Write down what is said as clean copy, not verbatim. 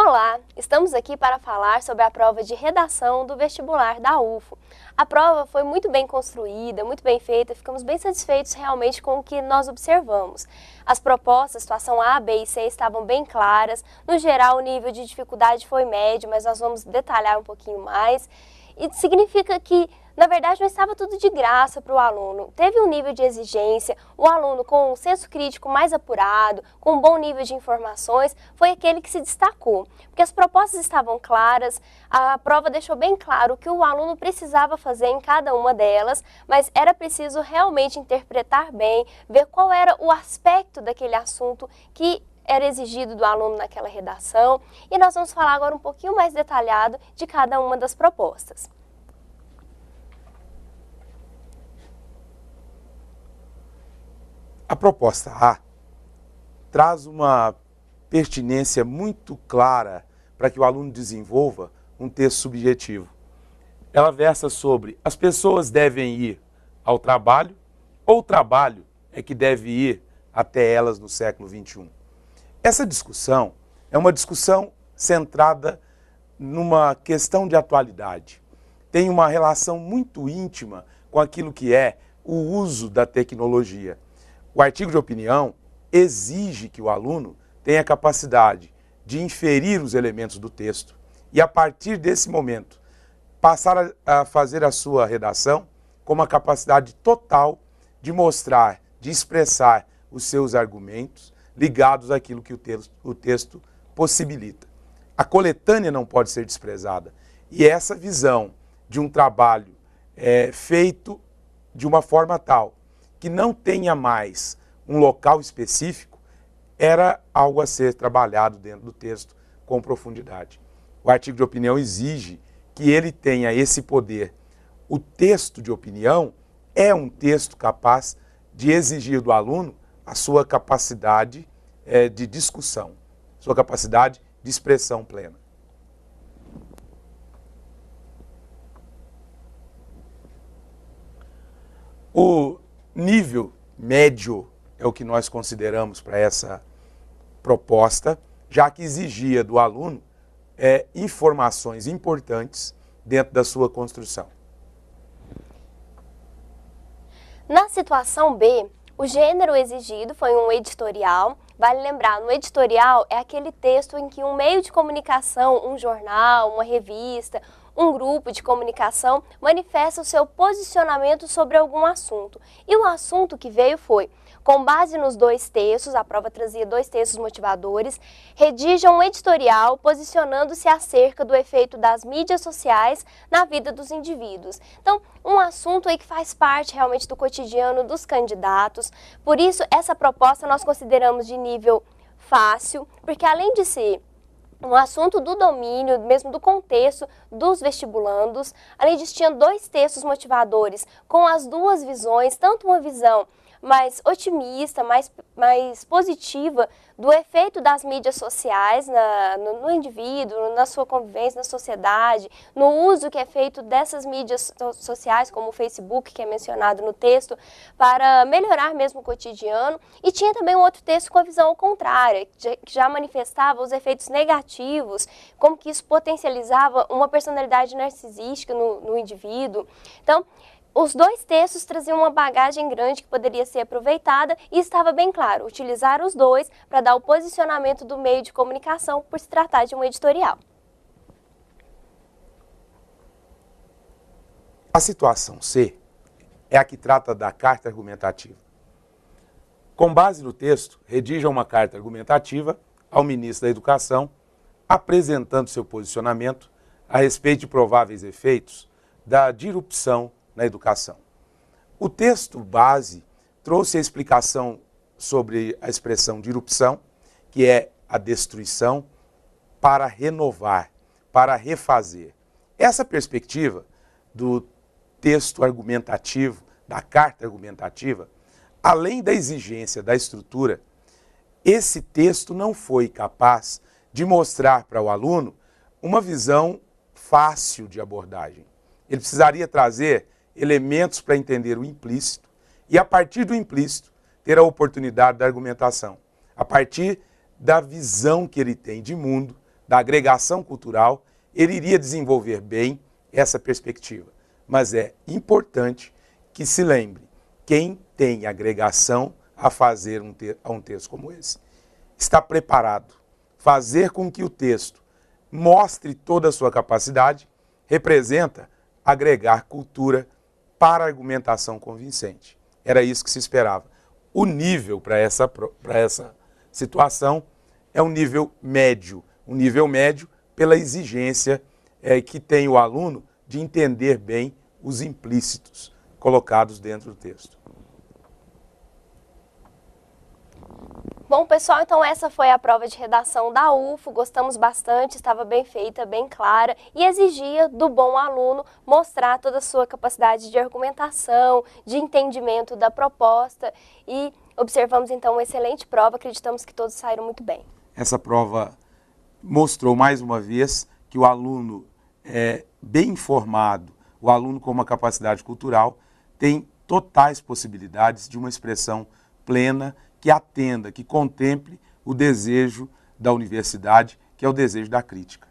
Olá, estamos aqui para falar sobre a prova de redação do vestibular da UFO. A prova foi muito bem construída, muito bem feita, ficamos bem satisfeitos realmente com o que nós observamos. As propostas, situação A, B e C, estavam bem claras. No geral, o nível de dificuldade foi médio, mas nós vamos detalhar um pouquinho mais. E significa que, na verdade, não estava tudo de graça para o aluno. Teve um nível de exigência, o aluno com um senso crítico mais apurado, com um bom nível de informações, foi aquele que se destacou. Porque as propostas estavam claras, a prova deixou bem claro o que o aluno precisava fazer em cada uma delas, mas era preciso realmente interpretar bem, ver qual era o aspecto daquele assunto que era exigido do aluno naquela redação, e nós vamos falar agora um pouquinho mais detalhado de cada uma das propostas. A proposta A traz uma pertinência muito clara para que o aluno desenvolva um texto subjetivo. Ela versa sobre as pessoas devem ir ao trabalho ou o trabalho é que deve ir até elas no século XXI. Essa discussão é uma discussão centrada numa questão de atualidade. Tem uma relação muito íntima com aquilo que é o uso da tecnologia. O artigo de opinião exige que o aluno tenha capacidade de inferir os elementos do texto e, a partir desse momento, passar a fazer a sua redação com uma capacidade total de mostrar, de expressar os seus argumentos ligados àquilo que o texto possibilita. A coletânea não pode ser desprezada. E essa visão de um trabalho feito de uma forma tal que não tenha mais um local específico, era algo a ser trabalhado dentro do texto com profundidade. O artigo de opinião exige que ele tenha esse poder. O texto de opinião é um texto capaz de exigir do aluno a sua capacidade de discussão, sua capacidade de expressão plena. O nível médio é o que nós consideramos para essa proposta, já que exigia do aluno informações importantes dentro da sua construção. Na situação B, o gênero exigido foi um editorial. Vale lembrar, no editorial é aquele texto em que um meio de comunicação, um jornal, uma revista, um grupo de comunicação manifesta o seu posicionamento sobre algum assunto. E o assunto que veio foi: com base nos dois textos, a prova trazia dois textos motivadores, redijam um editorial posicionando-se acerca do efeito das mídias sociais na vida dos indivíduos. Então, um assunto aí que faz parte realmente do cotidiano dos candidatos. Por isso, essa proposta nós consideramos de nível fácil, porque além de ser um assunto do domínio, mesmo do contexto dos vestibulandos, além disso tinha dois textos motivadores com as duas visões, tanto uma visão mais otimista, mais positiva do efeito das mídias sociais no indivíduo, na sua convivência, na sociedade, no uso que é feito dessas mídias sociais, como o Facebook, que é mencionado no texto, para melhorar mesmo o cotidiano. E tinha também um outro texto com a visão contrária, que já manifestava os efeitos negativos, como que isso potencializava uma personalidade narcisística no indivíduo. Então, os dois textos traziam uma bagagem grande que poderia ser aproveitada e estava bem claro, utilizar os dois para dar o posicionamento do meio de comunicação por se tratar de um editorial. A situação C é a que trata da carta argumentativa. Com base no texto, redija uma carta argumentativa ao ministro da Educação, apresentando seu posicionamento a respeito de prováveis efeitos da disrupção na educação. O texto base trouxe a explicação sobre a expressão disrupção, que é a destruição para renovar, para refazer. Essa perspectiva do texto argumentativo, da carta argumentativa, além da exigência da estrutura, esse texto não foi capaz de mostrar para o aluno uma visão fácil de abordagem. Ele precisaria trazer elementos para entender o implícito e, a partir do implícito, ter a oportunidade da argumentação, a partir da visão que ele tem de mundo, da agregação cultural, ele iria desenvolver bem essa perspectiva. Mas é importante que se lembre, quem tem agregação a fazer um texto como esse, está preparado. Fazer com que o texto mostre toda a sua capacidade representa agregar cultura para a argumentação convincente. Era isso que se esperava. O nível para essa situação é um nível médio pela exigência que tem o aluno de entender bem os implícitos colocados dentro do texto. Bom, pessoal, então essa foi a prova de redação da UFO, gostamos bastante, estava bem feita, bem clara e exigia do bom aluno mostrar toda a sua capacidade de argumentação, de entendimento da proposta e observamos então uma excelente prova, acreditamos que todos saíram muito bem. Essa prova mostrou mais uma vez que o aluno bem informado, o aluno com uma capacidade cultural, tem totais possibilidades de uma expressão plena que atenda, que contemple o desejo da universidade, que é o desejo da crítica.